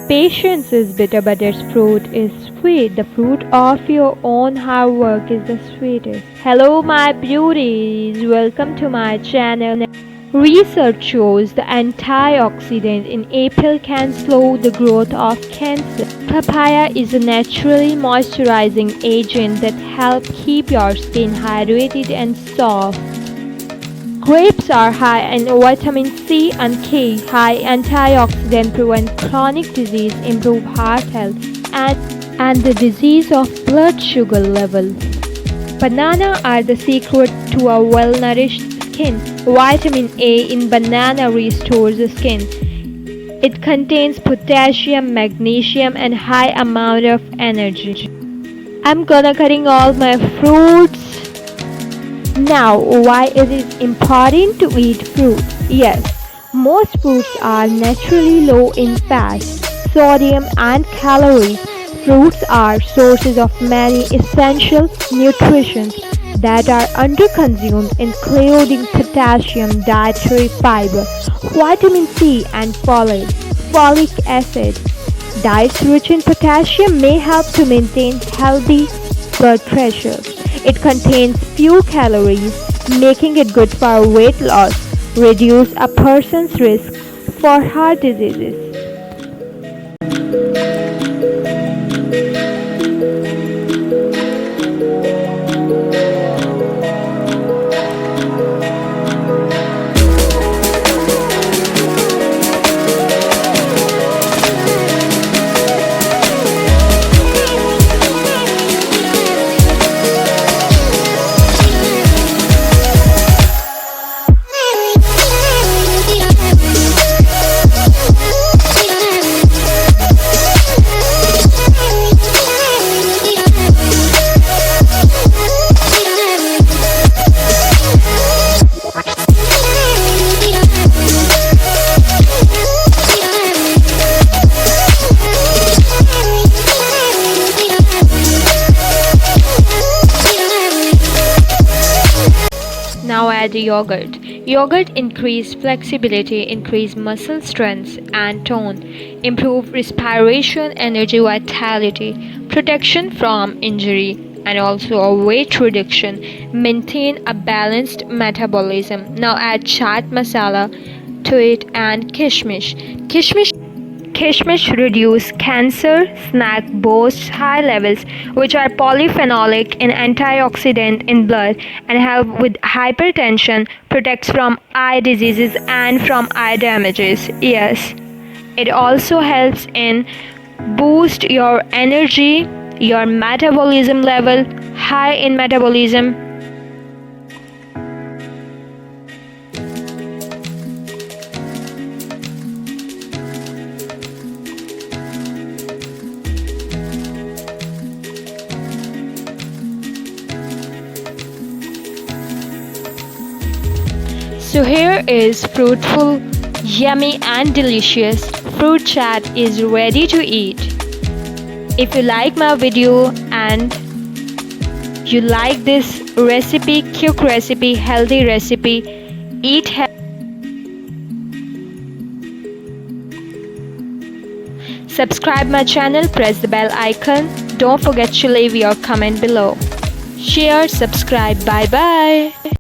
Patience is bitter, but its fruit is sweet. The fruit of your own hard work is the sweetest. Hello, my beauties. Welcome to my channel. Research shows the antioxidant in apple can slow the growth of cancer. Papaya is a naturally moisturizing agent that helps keep your skin hydrated and soft. Grapes are high in vitamin C and K. High antioxidant prevent chronic disease, improve heart health, and the disease of blood sugar level. Banana are the secret to a well-nourished skin. Vitamin A in banana restores the skin. It contains potassium, magnesium, and high amount of energy. I'm gonna cutting all my fruits. Now, why is it important to eat fruit? Yes, most fruits are naturally low in fat, sodium, and calories. Fruits are sources of many essential nutrients that are underconsumed, including potassium, dietary fiber, vitamin C, and folic acid. Diets rich in potassium may help to maintain healthy blood pressure. It contains few calories, making it good for weight loss, reduce a person's risk for heart diseases. Now add yogurt. Yogurt increase flexibility, increase muscle strength and tone, improve respiration, energy, vitality, protection from injury, and also a weight reduction, maintain a balanced metabolism. Now add chaat masala to it and kishmish. Kishmish reduce cancer, snack boasts high levels which are polyphenolic and antioxidant in blood and help with hypertension, protects from eye diseases and from eye damages. Yes, it also helps in boost your energy, your metabolism level, high in metabolism. So here is fruitful, yummy and delicious fruit chat is ready to eat. If you like my video and you like this recipe, quick recipe, healthy recipe, eat subscribe my channel, press the bell icon. Don't forget to leave your comment below. Share, subscribe, bye bye.